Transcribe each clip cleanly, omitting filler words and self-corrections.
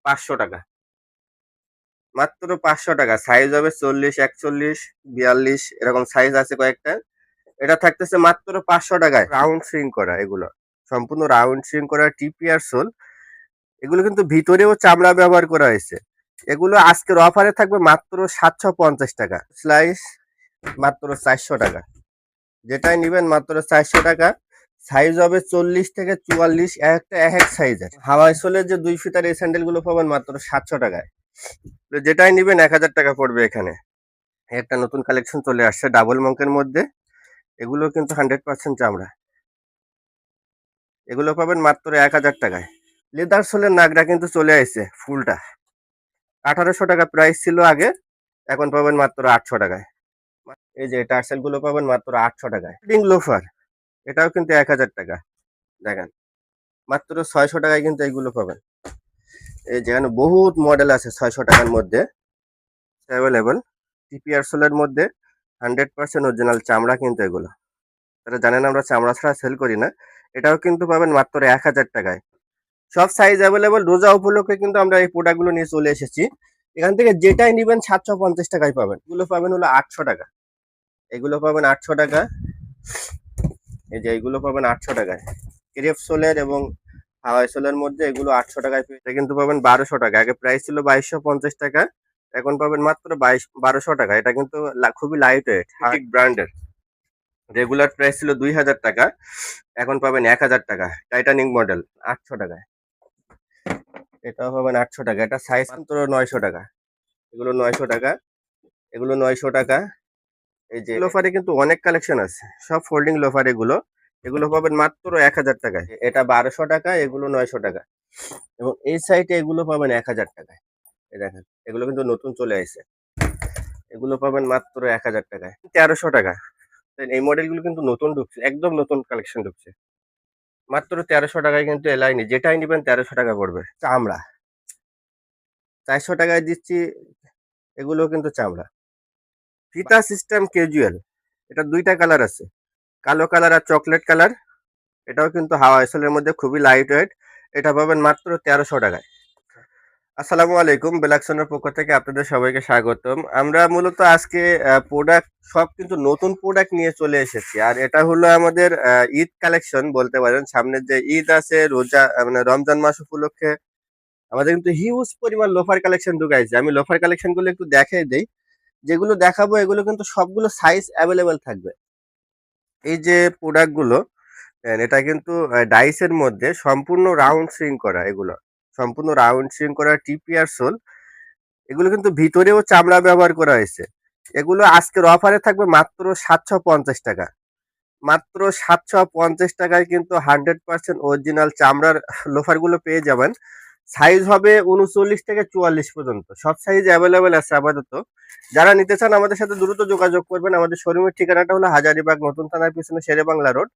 500 টাকা, মাত্র 500 টাকা। সাইজ হবে 40, 41, 42, এরকম সাইজ আছে কয়েকটা। এটা থাকতেছে মাত্র 500 টাকায়। রাউন্ড সুইং করা এগুলো, সম্পূর্ণ রাউন্ড সুইং করা টিপিআর সোল। এগুলো কিন্তু ভিতরেও চামড়া ব্যবহার করা হয়েছে। এগুলো আজকের অফারে থাকবে মাত্র 750 টাকা। স্লাইস মাত্র 400 টাকা, যেটাই নিবেন মাত্র 400 টাকা। সাইজ হবে 40 থেকে 44, একটা এক এক সাইজের। হাওয়াই সোলের যে 2 ফিটার এই স্যান্ডেল গুলো পাবেন মাত্র 700 টাকায়। যেটাই নিবেন 1000 টাকা পড়বে। এখানে একটা নতুন কালেকশন চলে আসছে ডাবল মঙ্কের মধ্যে। এগুলো কিন্তু 100% চামড়া। এগুলো পাবেন মাত্র 1000 টাকায়। লেদার সোলের নাগরা কিন্তু চলে আসছে ফুলটা। 1800 টাকা প্রাইস ছিল আগে, এখন পাবেন মাত্র 800 টাকায়। এই যে টার্সেল গুলো পাবেন মাত্র 800 টাকায়। লোফার, এটাও কিন্তু 1000 টাকা। দেখেন মাত্র 600 টাকায় কিন্তু এইগুলো পাবেন। এই যেখানে বহুত মডেল আছে 600 টাকার মধ্যে অ্যাভেলেবল। টিপিআর সোলের মধ্যে 100% অরিজিনাল চামড়া কিন্তু এগুলো। তারা জানেন আমরা চামড়া ছাড়া সেল করি না। এটাও কিন্তু পাবেন মাত্র 1000 টাকায়। সব সাইজ অ্যাভেলেবল। রোজা উপলক্ষে কিন্তু আমরা এই প্রোডাক্টগুলো নিয়ে চলে এসেছি। এখান থেকে যেটাই নিবেন 750 টাকায় পাবেন। এগুলো পাবেন হলো 800 টাকা। এগুলো পাবেন 800 টাকা। এই যে এইগুলো পাবেন 800 টাকায়। ক্রেপ সোলের এবং হাওয়াই সোলের মধ্যে এগুলো 800 টাকায় এটা কিন্তু পাবেন 1200 টাকা। আগে প্রাইস ছিল 2250 টাকা, এখন পাবেন মাত্র 1200 টাকা। এটা কিন্তু খুবই লাইট ওয়েট, ঠিক ব্র্যান্ডের। রেগুলার প্রাইস ছিল 2000 টাকা, এখন পাবেন 1000 টাকা। টাইটানিক মডেল 800 টাকায়। এটাও পাবেন 800 টাকা। এটা সাইজ মাত্র 900 টাকা। এগুলো 900 টাকা। এগুলো 900 টাকা। এই যে লোফারে কিন্তু অনেক কালেকশন আছে, সব ফোল্ডিং লোফার এগুলো। এগুলো পাবেন মাত্র 1000 টাকায়। এটা 1200 টাকা, এগুলো 900 টাকা। এবং এই সাইডে এগুলো পাবেন 1000 টাকায়। এই দেখেন এগুলো কিন্তু নতুন চলে আসছে। এগুলো পাবেন মাত্র 1000 টাকায়। 1300 টাকা। এই মডেলগুলো কিন্তু নতুন ঢুকছে, একদম নতুন কালেকশন ঢুকছে। মাত্র 1300 টাকায় কিন্তু এলাইনি, যেটাই নিবেন 1300 টাকা পড়বে। চামড়া 400 টাকায় দিচ্ছি। এগুলো কিন্তু চামড়া। ফিতা সিস্টেম ক্যাজুয়াল। এটা 2টা কালার আছে, কালো কালার আর চকলেট কালার। এটাও কিন্তু হাওয়া আসলের মধ্যে খুবই লাইট ওয়েট। এটা পাবেন মাত্র 1300 টাকায়। আসসালামু আলাইকুম, বেলাকসনের পক্ষ থেকে আপনাদের সবাইকে স্বাগতম। আমরা মূলত আজকে প্রোডাক্ট সব কিন্তু নতুন প্রোডাক্ট নিয়ে চলে এসেছি। আর এটা হলো আমাদের ঈদ কালেকশন বলতে পারেন। সামনের যে ঈদ আছে, রোজা মানে রমজান মাস উপলক্ষে আমাদের কিন্তু হিউজ পরিমাণ লোফার কালেকশন ঢুকাইছে। আমি লোফার কালেকশন গুলো একটু দেখাই দেই। যেগুলো দেখাবো এগুলো কিন্তু সবগুলো সাইজ অ্যাভেলেবেল থাকবে। এই যে প্রোডাক্ট গুলো, এটা কিন্তু ডাইসের মধ্যে সম্পূর্ণ রাউন্ড সুইং করা। এগুলো সম্পূর্ণ রাউন্ড সুইং করা টিপিআর সোল। এগুলো কিন্তু ভিতরেও চামড়া ব্যবহার করা হয়েছে। এগুলো আজকের অফারে থাকবে মাত্র 750 টাকা। মাত্র 750 টাকায় কিন্তু 100% অরিজিনাল চামড়ার লোফার গুলো পেয়ে যাবেন। সাইজ হবে 39 থেকে 44 পর্যন্ত, সব সাইজ অ্যাভেলেবেল আছে আপাতত। যারা নিতে চান আমাদের সাথে দ্রুত যোগাযোগ করবেন। আমাদের শোরুমের ঠিকানাটা হলো হাজারীবাগ নতুন থানার পিছনে Sherebangla road,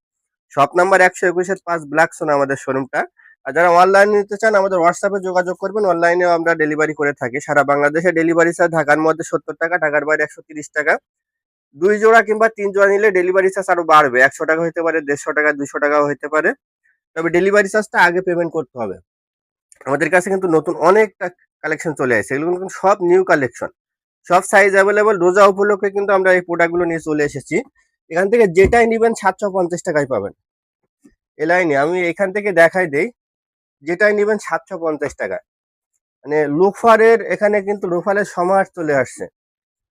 shop number 121-5 black সোনা আমাদের শোরুমটা। আর যারা অনলাইনে নিতে চান আমাদের হোয়াটসঅ্যাপে যোগাযোগ করবেন। অনলাইনেও আমরা ডেলিভারি করে থাকি সারা বাংলাদেশে। ডেলিভারি চার্জ ঢাকার মধ্যে 70 টাকা, ঢাকার বাইরে 130 টাকা। 2 জোড়া কিংবা 3 জোড়া নিলে ডেলিভারি চার্জ আরো বাড়বে। 100 টাকা হতে পারে, 150 টাকা, 200 টাকাও হতে পারে। তবে ডেলিভারি চার্জটা আগে পেমেন্ট করতে হবে। আমাদের কাছে কিন্তু নতুন অনেকটা কালেকশন চলে আসছে, এগুলো কিন্তু সব নিউ কালেকশন, সব সাইজ অ্যাভেলেবল। রোজা উপলক্ষে কিন্তু আমরা এই প্রোডাক্টগুলো নিয়ে চলে এসেছি। এখান থেকে যেটাই নিবেন 750 টাকায় পাবেন। এলাইনি আমি এখান থেকে দেখাই দেই, যেটাই নিবেন 750 টাকায়। মানে লোফারের এখানে কিন্তু লোফারের সমাহার চলে আসছে।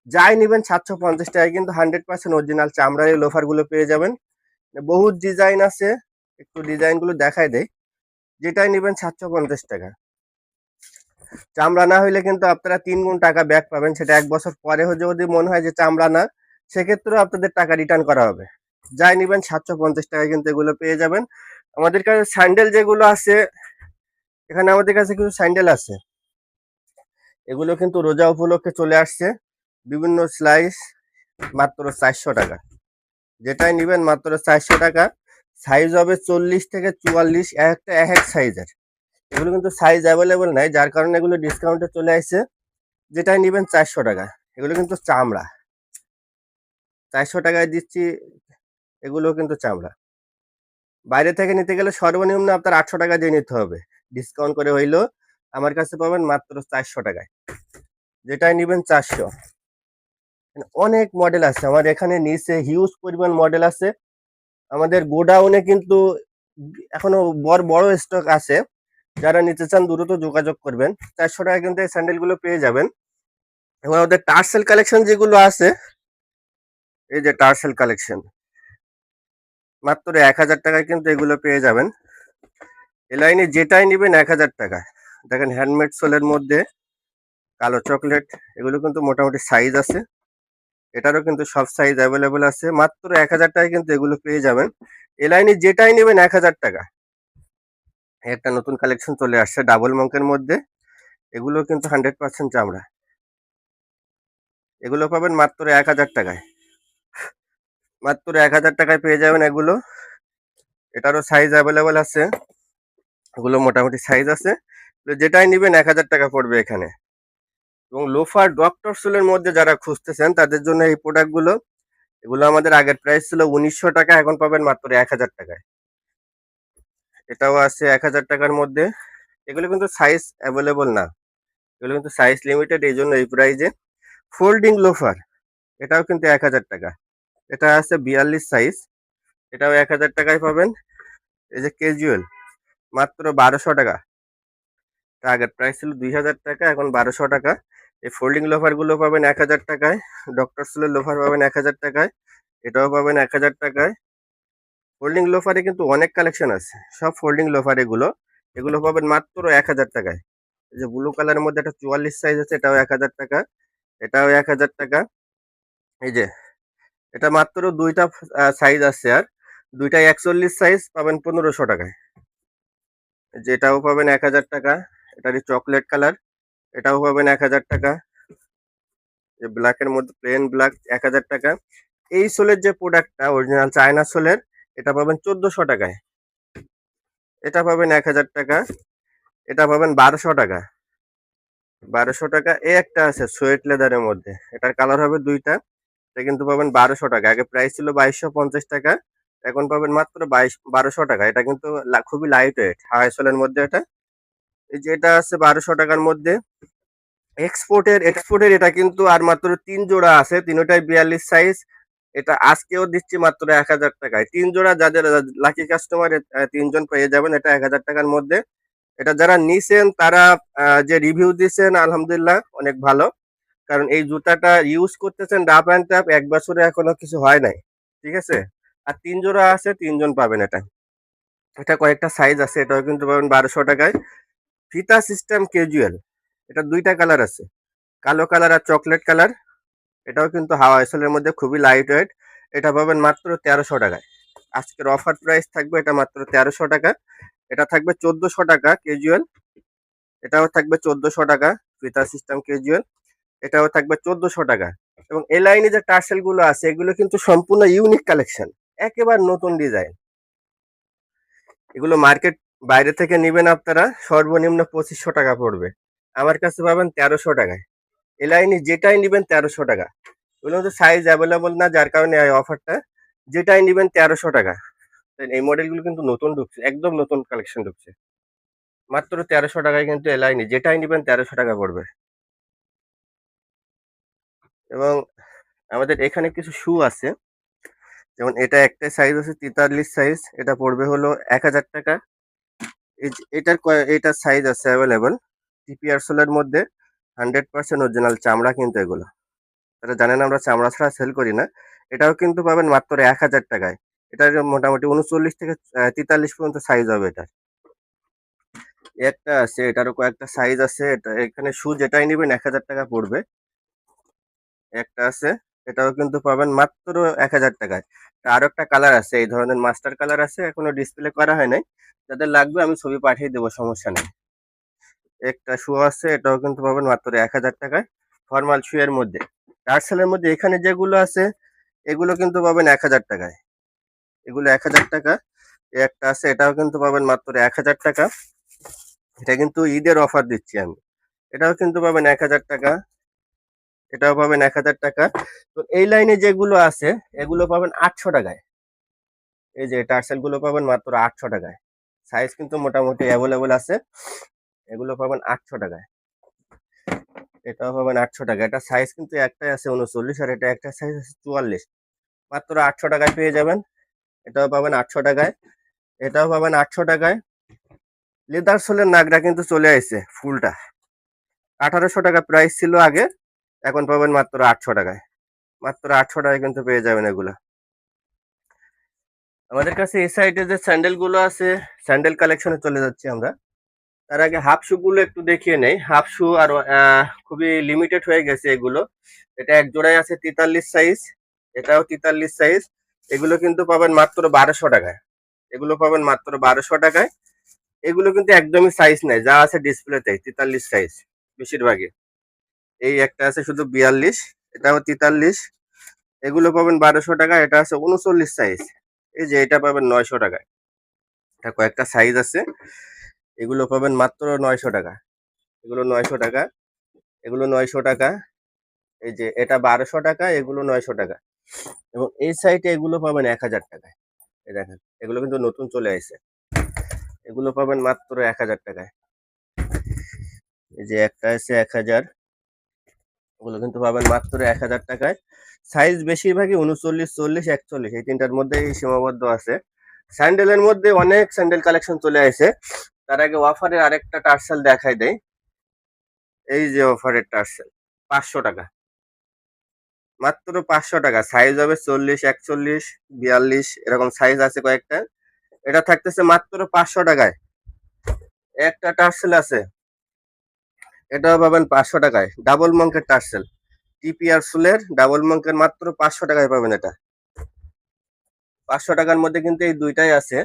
যাই নিবেন 750 টাকায় কিন্তু 100% অরিজিনাল চামড়ার এই লোফার গুলো পেয়ে যাবেন। বহুত ডিজাইন আছে, একটু ডিজাইন গুলো দেখাই দেয়। যেটাই নিবেন 750 টাকা। চামড়া না হইলে কিন্তু আপনারা 3 গুণ টাকা ব্যাক পাবেন। সেটা 1 বছর পরে যদি মনে হয় যে চামড়া না, সেক্ষেত্রেও আপনাদের টাকা রিটার্ন করা হবে। যাই নিবেন 750 টাকায় কিন্তু এগুলো পেয়ে যাবেন। আমাদের কাছে স্যান্ডেল যেগুলো আছে, এখানে আমাদের কাছে কিছু স্যান্ডেল আছে। এগুলো কিন্তু রোজা উপলক্ষে চলে আসছে, বিভিন্ন স্লাইস, মাত্র 400 টাকা। যেটাই নিবেন মাত্র 400 টাকা। সাইজ হবে 40 থেকে 44, একটা এক এক সাইজের। এগুলো কিন্তু সাইজ অ্যাভেলেবল নাই, যার কারণে এগুলো ডিসকাউন্টে চলে আসছে। যেটাই নিবেন 400 টাকা। এগুলো কিন্তু চামড়া, 400 টাকায় দিচ্ছি। এগুলো কিন্তু চামড়া। বাইরে থেকে নিতে গেলে সর্বনিম্ন আপনার 800 টাকা দিয়ে নিতে হবে, ডিসকাউন্ট করে হইলো আমার কাছে পাবেন মাত্র 400 টাকায়, যেটাই নেবেন 400। অনেক মডেল আছে আমার এখানে, নিচে হিউজ পরিমাণ মডেল আছে। আমাদের গোডাউনে কিন্তু এখনো বড় বড় স্টক আছে, যারা নিতে চান দ্রুত যোগাযোগ করবেন। 400 টাকা কিন্তু এই স্যান্ডেলগুলো পেয়ে যাবেন। এবং আমাদের টার্সেল কালেকশন যেগুলো আছে, এই যে টার্সেল কালেকশন, মাত্র 1000 টাকায় কিন্তু এগুলো পেয়ে যাবেন। এ লাইনে যেটাই নেবেন 1000 টাকা। দেখেন হ্যান্ডমেড সোলের মধ্যে কালো চকলেট, এগুলো কিন্তু মোটামুটি সাইজ আছে, এটারও কিন্তু সব সাইজ অ্যাভেলেবল আছে। মাত্র 1000 টাকায় কিন্তু এগুলো পেয়ে যাবেন। এ লাইনে যেটাই নেবেন 1000 টাকা। একটা নতুন কালেকশন চলে আসছে ডাবল মঙ্কের মধ্যে, এগুলো কিন্তু 100% চামড়া, এগুলো পাবেন মাত্র 1000 টাকায়। মাত্র 1000 টাকায় পেয়ে যাবেন এগুলো। এটারও সাইজ অ্যাভেলেবল আছে, এগুলো মোটামুটি সাইজ আছে। যেটাই নেবেন 1000 টাকা পড়বে এখানে। এবং লোফার ডক্টর সোলের মধ্যে যারা খুঁজতেছেন তাদের জন্য এই প্রোডাক্টগুলো, এগুলো আমাদের আগের প্রাইস ছিল 1900 টাকা, এখন পাবেন মাত্র 1000 টাকায়। এটাও আছে 1000 টাকার মধ্যে। এগুলো কিন্তু সাইজ অ্যাভেলেবল না, এগুলো কিন্তু সাইজ লিমিটেড, এই জন্য এই প্রাইজে। ফোল্ডিং লোফার, এটাও কিন্তু 1000 টাকা। এটা আছে 42 সাইজ, এটাও 1000 টাকায় পাবেন। এই যে ক্যাজুয়াল, মাত্র 1200 টাকা। আগের প্রাইস ছিল 2000 টাকা, এখন 1200 টাকা। এই ফোল্ডিং লোফার গুলো পাবেন 1000 টাকায়। ডক্টর সোলের লোফার পাবেন 1000 টাকায়, এটাও পাবেন 1000 টাকায়। ফোল্ডিং লোফারে কিন্তু অনেক কালেকশন আছে, সব ফোল্ডিং লোফার এগুলো, এগুলো পাবেন মাত্র 1000 টাকায়। এই যে ব্লু কালারের মধ্যে একটা 44 সাইজ আছে, এটাও 1000 টাকা, এটাও 1000 টাকা। এই যে এটা মাত্র দুইটা সাইজ আছে, আর দুইটাই 41 সাইজ, পাবেন 1500 টাকায়। যেটাও পাবেন 1000 টাকা। এটারই চকলেট কালার, এটাও পাবেন 1000 টাকা। ব্ল্যাকের মধ্যে প্লেন ব্ল্যাক 1000 টাকা। এই সোলের যে প্রোডাক্টটা অরিজিনাল চায়না সোলের, এটা পাবেন 1400 টাকায়। এটা পাবেন 1000 টাকা। এটা পাবেন 1200 টাকা। 1200 টাকা। এই একটা আছে সোয়েট লেদারের মধ্যে, এটার কালার হবে দুইটা, এটা কিন্তু পাবেন 1200 টাকা। আগে প্রাইস ছিল 2250 টাকা, এখন পাবেন মাত্র 1200 টাকা। এটা কিন্তু খুবই লাইট ওয়েট, হাই সোলের মধ্যে এটা। এই যে এটা আছে 1200 টাকার মধ্যে। এক্সপোর্টের এটা কিন্তু আর মাত্র 3 জোড়া আছে, তিনটাই 42 সাইজ। এটা আজকেও দিচ্ছি মাত্র 1000 টাকায়। 3 জোড়া, যাদের লাকি কাস্টমার 3 জন পেয়ে যাবেন এটা 1000 টাকার মধ্যে। এটা যারা নিছেন তারা যে রিভিউ দিচ্ছেন আলহামদুলিল্লাহ অনেক ভালো, কারণ এই জুতাটা ইউজ করতেছেন ডাব অ্যান্ড ট্যাপ, 1 বছরে এখনো কিছু হয় নাই, ঠিক আছে। আর 3 জোড়া আছে, 3 জন পাবেন এটা। এটা কয়েকটা সাইজ আছে, এটাও কিন্তু পাবেন 1200 টাকায়। ফিতা সিস্টেম ক্যাজুয়াল, এটা দুইটা কালার আছে, কালো কালার আর চকলেট কালার। এটাও কিন্তু হাওয়া এসলের মধ্যে খুবই লাইট ওয়েট, এটা পাবেন মাত্র 1300 টাকায়। আজকের অফার প্রাইস থাকবে এটা মাত্র 1300 টাকা। এটা থাকবে 1400 টাকা ক্যাজুয়াল, এটাও থাকবে 1400 টাকা। ফিতা সিস্টেম ক্যাজুয়াল, এটাও থাকবে 1400 টাকা। এবং এই লাইনে যে টার্সেল গুলো আছে, এগুলো কিন্তু সম্পূর্ণ ইউনিক কালেকশন, একেবারে নতুন ডিজাইন। এগুলো মার্কেট বাইরে থেকে নিবেন আপনারা সর্বনিম্ন 2500 টাকা পড়বে, আমার কাছে পাবেন 1300 টাকায়। এই লাইনে যেটাই নিবেন 1300 টাকা। এগুলো তো সাইজ অ্যাভেলেবল না, যার কারণে এই অফারটা। যেটাই নিবেন 1300 টাকা। এই মডেলগুলো কিন্তু নতুন ঢুকছে, একদম নতুন কালেকশন ঢুকছে। মাত্র 1300 টাকায় কিন্তু এই লাইনে যেটাই নিবেন 1300 টাকা পড়বে। এবং আমাদের এখানে কিছু শু আছে, যেমন এটা একটা সাইজ আছে 43 সাইজ, এটা পড়বে হলো 1000 টাকা। এটার সাইজ আছে অ্যাভেলেবল, টিপিআর সোলের মধ্যে 100% অরিজিনাল চামড়া কিন্তু এগুলো। তারা জানেন আমরা চামড়া ছাড়া সেল করি না। এটাও কিন্তু পাবেন মাত্র 1000 টাকায়। এটা মোটামুটি 39 থেকে 43 পর্যন্ত সাইজ হবে এটা। একটা আছে, এটারও কয়েকটা সাইজ আছে। এটা এখানে শু যেটাই নেবেন 1000 টাকা পড়বে। একটা আছে, এটাও কিন্তু পাবেন মাত্র 1000 টাকায়। আরো একটা কালার আছে, এই ধরনের মাস্টার কালার আছে, এখনো ডিসপ্লে করা হয় নাই। যাদের লাগবে আমি ছবি পাঠিয়ে দেবো, সমস্যা নেই। একটা শু আছে, এটাও কিন্তু পাবেন মাত্র 1000 টাকায়, ফর্মাল শু এর মধ্যে। টার্সেলের মধ্যে এখানে যেগুলো আছে, এগুলো কিন্তু পাবেন 1000 টাকায়। এগুলো 1000 টাকা। একটা আছে, এটাও কিন্তু পাবেন মাত্র 1000 টাকা। এটা কিন্তু ঈদের অফার দিচ্ছি আমি। এটাও কিন্তু পাবেন 1000 টাকা, এটাও পাবেন 1000 টাকা। তো এই লাইনে যেগুলো আছে, এগুলো পাবেন 800 টাকায়। এই যে টার্সেল গুলো পাবেন মাত্র 800 টাকায়। সাইজ কিন্তু মোটামুটি অ্যাভেলেবল আছে। এগুলো পাবেন 800 টাকায়। এটাও পাবেন 800 টাকা। এটা সাইজ কিন্তু একটাই আছে 39 আর এটা একটা সাইজ আছে 44। মাত্র 800 টাকায় পেয়ে যাবেন। এটাও পাবেন 800 টাকায়। এটাও পাবেন 800 টাকায়। লেদার সোলের নাগরা কিন্তু চলে আসছে ফুলটা। 1800 টাকা প্রাইস ছিল আগে, এখন পাবেন মাত্র 800 টাকায়। মাত্র 800 টাকায় কিন্তু পেয়ে যাবেন এগুলো। আমাদের কাছে এই সাইডে যে স্যান্ডেল গুলো আছে, স্যান্ডেল কালেকশনে চলে যাচ্ছি আমরা। তার আগে হাফ শু গুলো একটু দেখিয়ে নেই। হাফ শু আরো খুবই লিমিটেড হয়ে গেছে এগুলো। এটা এক জোড়ায় আছে 43 সাইজ, এটাও 43 সাইজ। এগুলো কিন্তু পাবেন মাত্র 1200 টাকায়। এগুলো পাবেন মাত্র 1200 টাকায়। এগুলো কিন্তু একদমই সাইজ নাই, যা আছে ডিসপ্লেতে 43 সাইজ বেশিরভাগই। এই একটা আছে শুধু 42, এটাও 43। এগুলো পাবেন 1200 টাকা। এটা আছে 39 সাইজ। এই যে এটা পাবেন 900 টাকায়। এটা কয়েকটা সাইজ আছে, এগুলো পাবেন মাত্র 900 টাকা। এগুলো 900 টাকা। এগুলো 900 টাকা। এই যে এটা 1200 টাকা, এগুলো 900 টাকা। এবং এই সাইডে এগুলো পাবেন 1000 টাকায়। এই দেখেন, এগুলো কিন্তু নতুন চলে আসছে। এগুলো পাবেন মাত্র 1000 টাকায়। এই যে একটা আছে 1000, ওগুলো কিন্তু পাবেন মাত্র 1000 টাকায়। সাইজ বেশিরভাগই 39, 40, 41 এই তিনটার মধ্যেই সীমাবদ্ধ আছে। স্যান্ডেলের মধ্যে অনেক স্যান্ডেল কালেকশন চলে আসে। তার আগে অফারের আরেকটা টার্সেল দেখাই দেয়। এই যে অফারের টার্সেল 500 টাকা, মাত্র 500 টাকা। সাইজ হবে 40, 41, 42 এরকম সাইজ আছে কয়েকটা। এটা থাকতেছে মাত্র 500 টাকায়। একটা টার্সেল আছে, এটাও পাবেন 500 টাকায়। ডাবল মঙ্কের টার্সেল, টিপিআর সুলের ডাবল মঙ্কের, মাত্র 500 টাকায় পাবেন এটা। 500 টাকার মধ্যে কিন্তু এই দুইটাই আছে।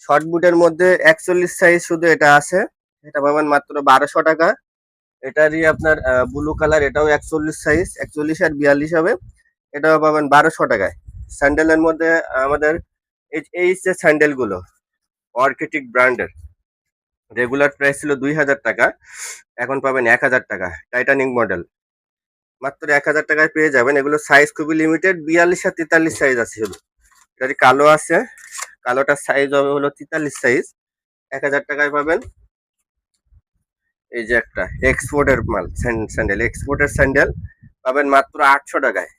শর্ট বুটের মধ্যে 41 সাইজ শুধু এটা আছে, এটা পাবেন মাত্র 1200 টাকা। এটারই আপনার ব্লু কালার, এটাও 41 সাইজ, 41 আর 42 হবে। এটাও পাবেন 1200 টাকায়। স্যান্ডেলের মধ্যে আমাদের এই যে স্যান্ডেল গুলো অর্কিটিক ব্র্যান্ডের, রেগুলার প্রাইস ছিল 2000 টাকা, এখন পাবেন 1000 টাকা। টাইটানিক মডেল, মাত্র 1000 টাকায় পেয়ে যাবেন। এগুলো সাইজ খুবই লিমিটেড, 42 আর 43 সাইজ আছে শুধু। এটারই কালো আছে, কালোটার সাইজ হবে হলো 43 সাইজ, 1000 টাকায় পাবেন। এই যে একটা এক্সপোর্টের মাল স্যান্ডেল, এক্সপোর্টের স্যান্ডেল পাবেন মাত্র 800 টাকায়।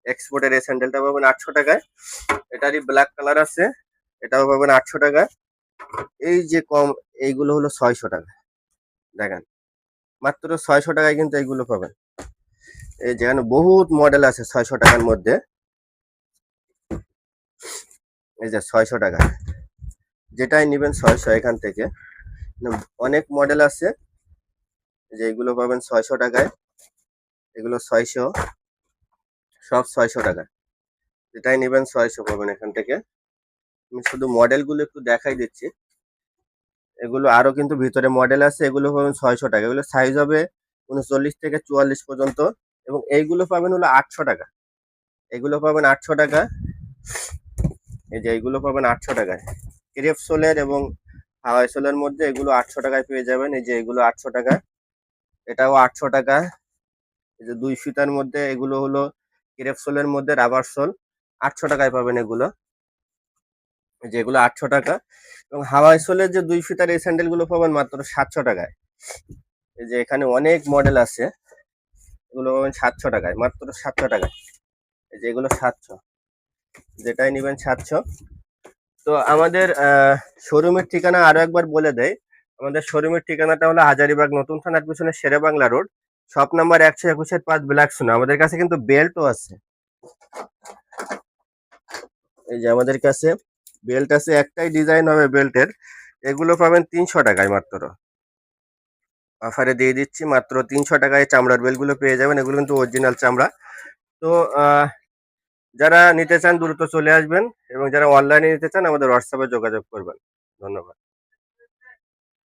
এক্সপোর্টের এই স্যান্ডেলটা পাবেন 800 টাকায়। এটারই ব্ল্যাক কালার আছে, এটাও পাবেন 800 টাকা। এই যে কম, এইগুলো হলো 600 টাকা। দেখেন, মাত্র 600 টাকায় কিন্তু এইগুলো পাবেন। এই যেখানে বহুত মডেল আছে 600 টাকার মধ্যে। এই যে 600 টাকা, যেটাই নেবেন 600 এখান থেকে। অনেক মডেল আছে, যে এগুলো পাবেন 600 টাকায়। এগুলো 600, সব 600 টাকা। যেটাই নেবেন 600 পাবেন এখান থেকে। আমি শুধু মডেলগুলো একটু দেখাই দিচ্ছি। এগুলো আরো কিন্তু ভিতরে মডেল আছে, এগুলো পাবেন 600 টাকা। এগুলো সাইজ হবে 39 থেকে 44 পর্যন্ত। এবং এইগুলো পাবেন হলো 800 টাকা। এগুলো পাবেন 800 টাকা। এই যে এইগুলো পাবেন 800 টাকায়। ক্রেপ সোলের এবং হাওয়াই সোলের মধ্যে এগুলো 800 টাকায় পেয়ে যাবেন। এই যে এগুলো 800 টাকা, এটাও 800 টাকা। এই যে 2 ফিতার মধ্যে এগুলো হলো ক্রেপ সোলের মধ্যে রাবার সোল, 800 টাকায় পাবেন এগুলো। এই যে এগুলো 800 টাকা। এবং হাওয়াই সোলের যে 2 ফিতার এই স্যান্ডেল গুলো পাবেন মাত্র 700 টাকায়। এই যে এখানে অনেক মডেল আছে, এগুলো পাবেন 700 টাকায়, মাত্র 700 টাকায়। এই যে এগুলো 700, যেটাই নেবেন 700। তো আমাদের শোরুমের ঠিকানা আরো একবার বলে দেয়। আমাদের শোরুমের ঠিকানাটা হলো হাজারীবাগ নতুন থানার পিছনে Shere Bangla road, shop number 121-5 black সোনা। আমাদের কাছে কিন্তু বেল্টও আছে। এই যে আমাদের কাছে বেল্ট আছে, একটাই ডিজাইন হবে বেল্টের। এগুলো পাবেন 300 টাকায় মাত্র। অফারে দিয়ে দিচ্ছি মাত্র 300 টাকায় চামড়ার বেল্টগুলো পেয়ে যাবেন। এগুলো কিন্তু অরিজিনাল চামড়া। তো যারা নিতে চান দ্রুত চলে আসবেন, এবং যারা অনলাইনে নিতে চান আমাদের হোয়াটসঅ্যাপে যোগাযোগ করবেন। ধন্যবাদ।